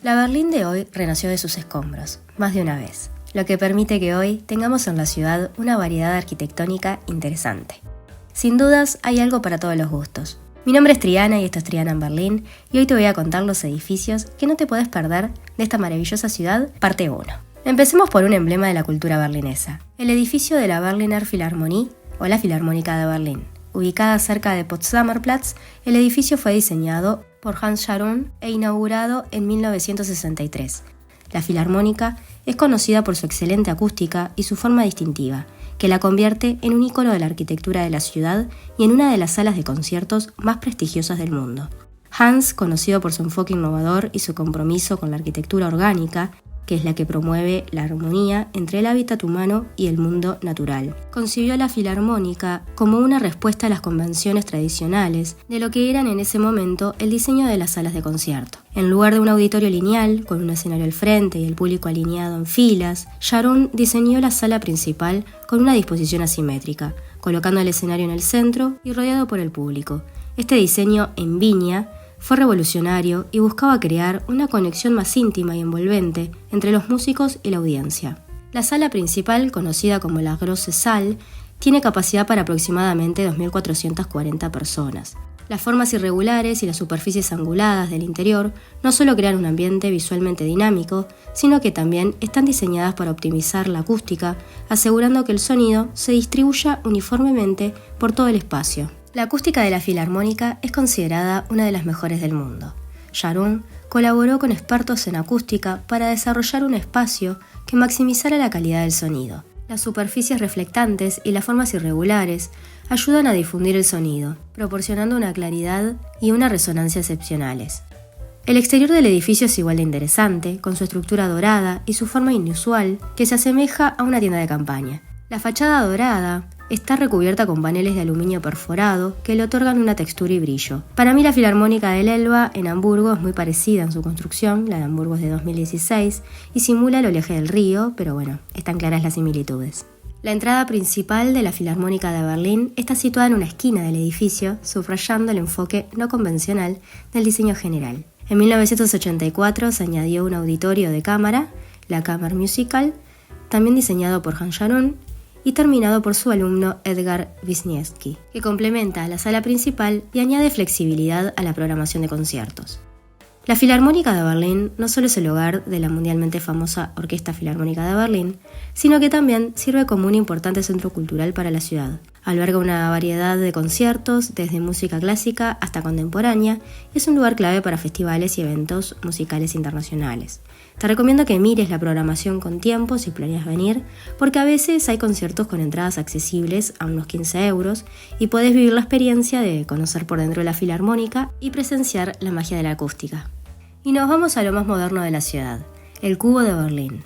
La Berlín de hoy renació de sus escombros, más de una vez, lo que permite que hoy tengamos en la ciudad una variedad arquitectónica interesante. Sin dudas, hay algo para todos los gustos. Mi nombre es Triana y esto es Triana en Berlín, y hoy te voy a contar los edificios que no te podés perder de esta maravillosa ciudad, parte 1. Empecemos por un emblema de la cultura berlinesa, el edificio de la Berliner Philharmonie, o la Filarmónica de Berlín. Ubicada cerca de Potsdamer Platz, el edificio fue diseñado por Hans Scharoun e inaugurado en 1963. La Filarmónica es conocida por su excelente acústica y su forma distintiva, que la convierte en un ícono de la arquitectura de la ciudad y en una de las salas de conciertos más prestigiosas del mundo. Hans, conocido por su enfoque innovador y su compromiso con la arquitectura orgánica, que es la que promueve la armonía entre el hábitat humano y el mundo natural, concibió la Filarmónica como una respuesta a las convenciones tradicionales de lo que eran en ese momento el diseño de las salas de concierto. En lugar de un auditorio lineal, con un escenario al frente y el público alineado en filas, Scharoun diseñó la sala principal con una disposición asimétrica, colocando el escenario en el centro y rodeado por el público. Este diseño en viña fue revolucionario y buscaba crear una conexión más íntima y envolvente entre los músicos y la audiencia. La sala principal, conocida como la Große Saal, tiene capacidad para aproximadamente 2.440 personas. Las formas irregulares y las superficies anguladas del interior no solo crean un ambiente visualmente dinámico, sino que también están diseñadas para optimizar la acústica, asegurando que el sonido se distribuya uniformemente por todo el espacio. La acústica de la Filarmónica es considerada una de las mejores del mundo. Scharoun colaboró con expertos en acústica para desarrollar un espacio que maximizara la calidad del sonido. Las superficies reflectantes y las formas irregulares ayudan a difundir el sonido, proporcionando una claridad y una resonancia excepcionales. El exterior del edificio es igual de interesante, con su estructura dorada y su forma inusual que se asemeja a una tienda de campaña. La fachada dorada está recubierta con paneles de aluminio perforado que le otorgan una textura y brillo. Para mí la Filarmónica del Elba en Hamburgo es muy parecida en su construcción, la de Hamburgo es de 2016, y simula el oleaje del río, pero bueno, están claras las similitudes. La entrada principal de la Filarmónica de Berlín está situada en una esquina del edificio, subrayando el enfoque no convencional del diseño general. En 1984 se añadió un auditorio de cámara, la Kammermusical, también diseñado por Hans Scharoun, y terminado por su alumno Edgar Wisniewski, que complementa la sala principal y añade flexibilidad a la programación de conciertos. La Filarmónica de Berlín no solo es el hogar de la mundialmente famosa Orquesta Filarmónica de Berlín, sino que también sirve como un importante centro cultural para la ciudad. Alberga una variedad de conciertos, desde música clásica hasta contemporánea, y es un lugar clave para festivales y eventos musicales internacionales. Te recomiendo que mires la programación con tiempo si planeas venir, porque a veces hay conciertos con entradas accesibles a unos 15 euros y podés vivir la experiencia de conocer por dentro de la Filarmónica y presenciar la magia de la acústica. Y nos vamos a lo más moderno de la ciudad, el Cubo de Berlín.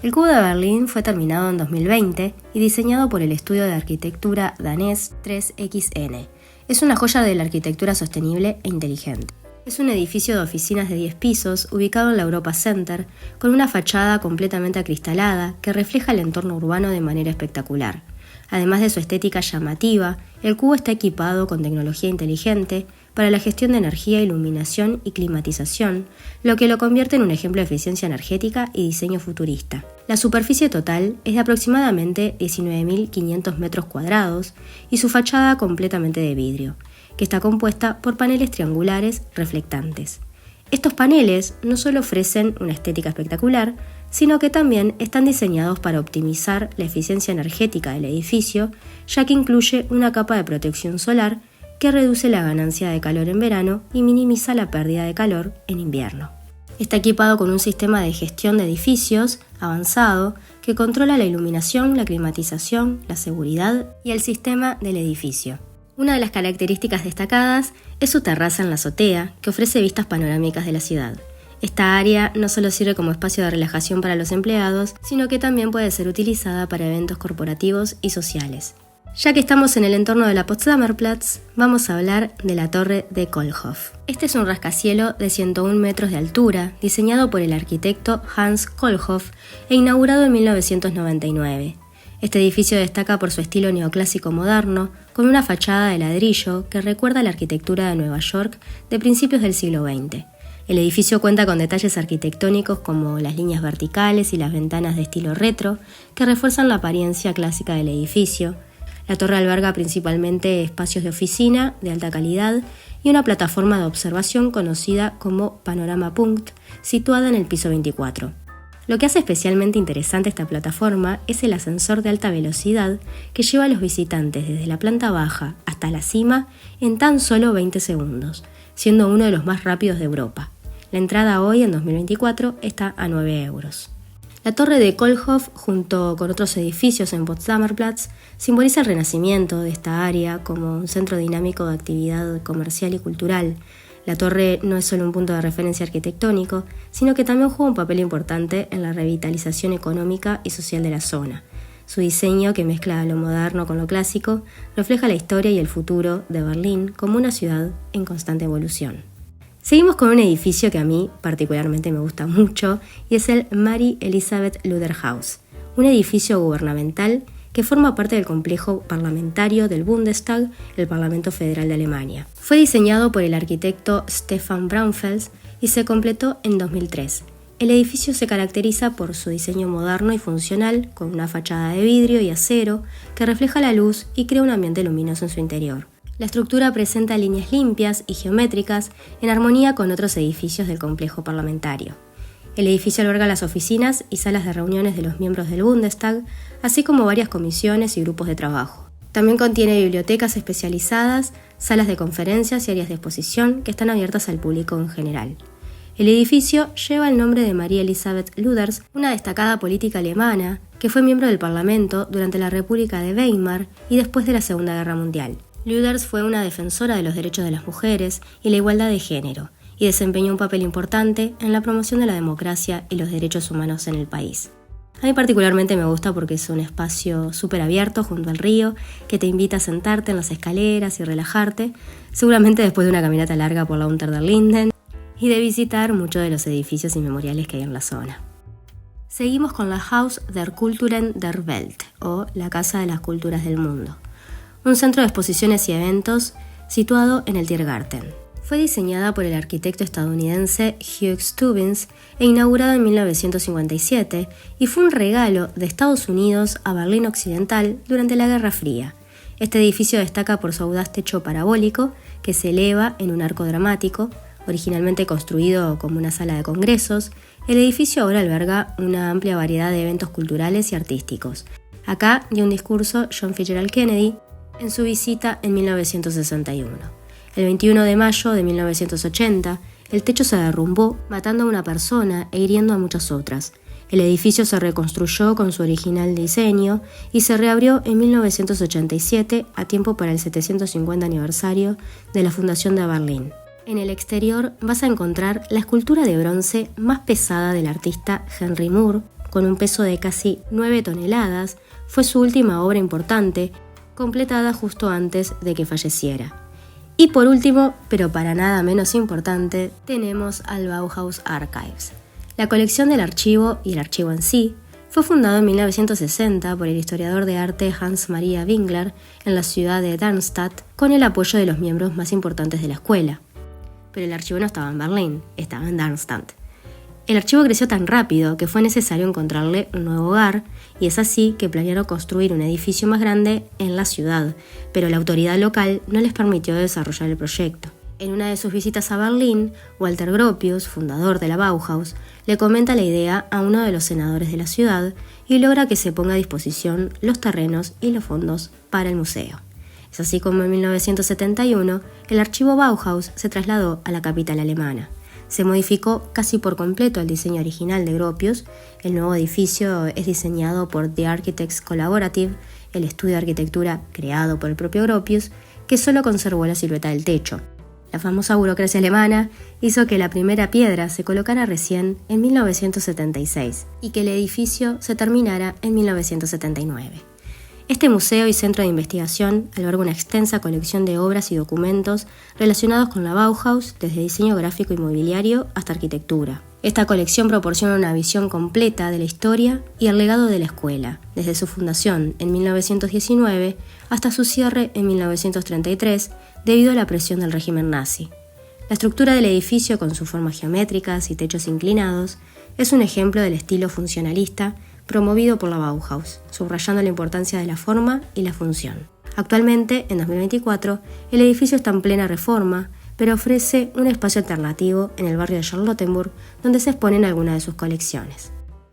El Cubo de Berlín fue terminado en 2020 y diseñado por el estudio de arquitectura danés 3XN. Es una joya de la arquitectura sostenible e inteligente. Es un edificio de oficinas de 10 pisos ubicado en la Europa Center, con una fachada completamente acristalada que refleja el entorno urbano de manera espectacular. Además de su estética llamativa, el cubo está equipado con tecnología inteligente para la gestión de energía, iluminación y climatización, lo que lo convierte en un ejemplo de eficiencia energética y diseño futurista. La superficie total es de aproximadamente 19.500 metros cuadrados y su fachada completamente de vidrio, que está compuesta por paneles triangulares reflectantes. Estos paneles no solo ofrecen una estética espectacular, sino que también están diseñados para optimizar la eficiencia energética del edificio, ya que incluye una capa de protección solar que reduce la ganancia de calor en verano y minimiza la pérdida de calor en invierno. Está equipado con un sistema de gestión de edificios avanzado que controla la iluminación, la climatización, la seguridad y el sistema del edificio. Una de las características destacadas es su terraza en la azotea, que ofrece vistas panorámicas de la ciudad. Esta área no solo sirve como espacio de relajación para los empleados, sino que también puede ser utilizada para eventos corporativos y sociales. Ya que estamos en el entorno de la Potsdamer Platz, vamos a hablar de la Torre de Kohlhoff. Este es un rascacielos de 101 metros de altura, diseñado por el arquitecto Hans Kohlhoff e inaugurado en 1999. Este edificio destaca por su estilo neoclásico moderno, con una fachada de ladrillo que recuerda la arquitectura de Nueva York de principios del siglo XX. El edificio cuenta con detalles arquitectónicos como las líneas verticales y las ventanas de estilo retro que refuerzan la apariencia clásica del edificio. La torre alberga principalmente espacios de oficina de alta calidad y una plataforma de observación conocida como Panorama Punkt, situada en el piso 24. Lo que hace especialmente interesante esta plataforma es el ascensor de alta velocidad que lleva a los visitantes desde la planta baja hasta la cima en tan solo 20 segundos, siendo uno de los más rápidos de Europa. La entrada hoy, en 2024, está a 9 euros. La torre de Kohlhoff, junto con otros edificios en Potsdamer Platz, simboliza el renacimiento de esta área como un centro dinámico de actividad comercial y cultural. La torre no es solo un punto de referencia arquitectónico, sino que también juega un papel importante en la revitalización económica y social de la zona. Su diseño, que mezcla lo moderno con lo clásico, refleja la historia y el futuro de Berlín como una ciudad en constante evolución. Seguimos con un edificio que a mí particularmente me gusta mucho y es el Marie Elisabeth Luther Haus, un edificio gubernamental que forma parte del complejo parlamentario del Bundestag, el Parlamento Federal de Alemania. Fue diseñado por el arquitecto Stefan Braunfels y se completó en 2003. El edificio se caracteriza por su diseño moderno y funcional, con una fachada de vidrio y acero que refleja la luz y crea un ambiente luminoso en su interior. La estructura presenta líneas limpias y geométricas en armonía con otros edificios del complejo parlamentario. El edificio alberga las oficinas y salas de reuniones de los miembros del Bundestag, así como varias comisiones y grupos de trabajo. También contiene bibliotecas especializadas, salas de conferencias y áreas de exposición que están abiertas al público en general. El edificio lleva el nombre de Marie Elisabeth Luthers, una destacada política alemana que fue miembro del Parlamento durante la República de Weimar y después de la Segunda Guerra Mundial. Luthers fue una defensora de los derechos de las mujeres y la igualdad de género, y desempeñó un papel importante en la promoción de la democracia y los derechos humanos en el país. A mí particularmente me gusta porque es un espacio súper abierto junto al río que te invita a sentarte en las escaleras y relajarte, seguramente después de una caminata larga por la Unter der Linden y de visitar muchos de los edificios y memoriales que hay en la zona. Seguimos con la Haus der Kulturen der Welt, o la Casa de las Culturas del Mundo, un centro de exposiciones y eventos situado en el Tiergarten. Fue diseñada por el arquitecto estadounidense Hugh Stubbins e inaugurada en 1957 y fue un regalo de Estados Unidos a Berlín Occidental durante la Guerra Fría. Este edificio destaca por su audaz techo parabólico que se eleva en un arco dramático. Originalmente construido como una sala de congresos, el edificio ahora alberga una amplia variedad de eventos culturales y artísticos. Acá dio un discurso John Fitzgerald Kennedy en su visita en 1961. El 21 de mayo de 1980, el techo se derrumbó, matando a una persona e hiriendo a muchas otras. El edificio se reconstruyó con su original diseño y se reabrió en 1987 a tiempo para el 750 aniversario de la fundación de Berlín. En el exterior vas a encontrar la escultura de bronce más pesada del artista Henry Moore, con un peso de casi 9 toneladas. Fue su última obra importante, completada justo antes de que falleciera. Y por último, pero para nada menos importante, tenemos al Bauhaus Archives. La colección del archivo y el archivo en sí fue fundado en 1960 por el historiador de arte Hans Maria Winkler en la ciudad de Darmstadt con el apoyo de los miembros más importantes de la escuela. Pero el archivo no estaba en Berlín, estaba en Darmstadt. El archivo creció tan rápido que fue necesario encontrarle un nuevo hogar y es así que planearon construir un edificio más grande en la ciudad, pero la autoridad local no les permitió desarrollar el proyecto. En una de sus visitas a Berlín, Walter Gropius, fundador de la Bauhaus, le comenta la idea a uno de los senadores de la ciudad y logra que se ponga a disposición los terrenos y los fondos para el museo. Es así como en 1971 el archivo Bauhaus se trasladó a la capital alemana. Se modificó casi por completo el diseño original de Gropius. El nuevo edificio es diseñado por The Architects Collaborative, el estudio de arquitectura creado por el propio Gropius, que solo conservó la silueta del techo. La famosa burocracia alemana hizo que la primera piedra se colocara recién en 1976 y que el edificio se terminara en 1979. Este museo y centro de investigación alberga una extensa colección de obras y documentos relacionados con la Bauhaus, desde diseño gráfico y mobiliario hasta arquitectura. Esta colección proporciona una visión completa de la historia y el legado de la escuela, desde su fundación en 1919 hasta su cierre en 1933, debido a la presión del régimen nazi. La estructura del edificio, con sus formas geométricas y techos inclinados, es un ejemplo del estilo funcionalista promovido por la Bauhaus, subrayando la importancia de la forma y la función. Actualmente, en 2024, el edificio está en plena reforma, pero ofrece un espacio alternativo en el barrio de Charlottenburg, donde se exponen algunas de sus colecciones.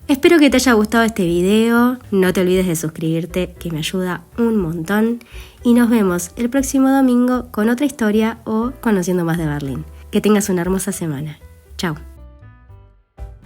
Espero que te haya gustado este video, no te olvides de suscribirte, que me ayuda un montón, y nos vemos el próximo domingo con otra historia o conociendo más de Berlín. Que tengas una hermosa semana. Chao.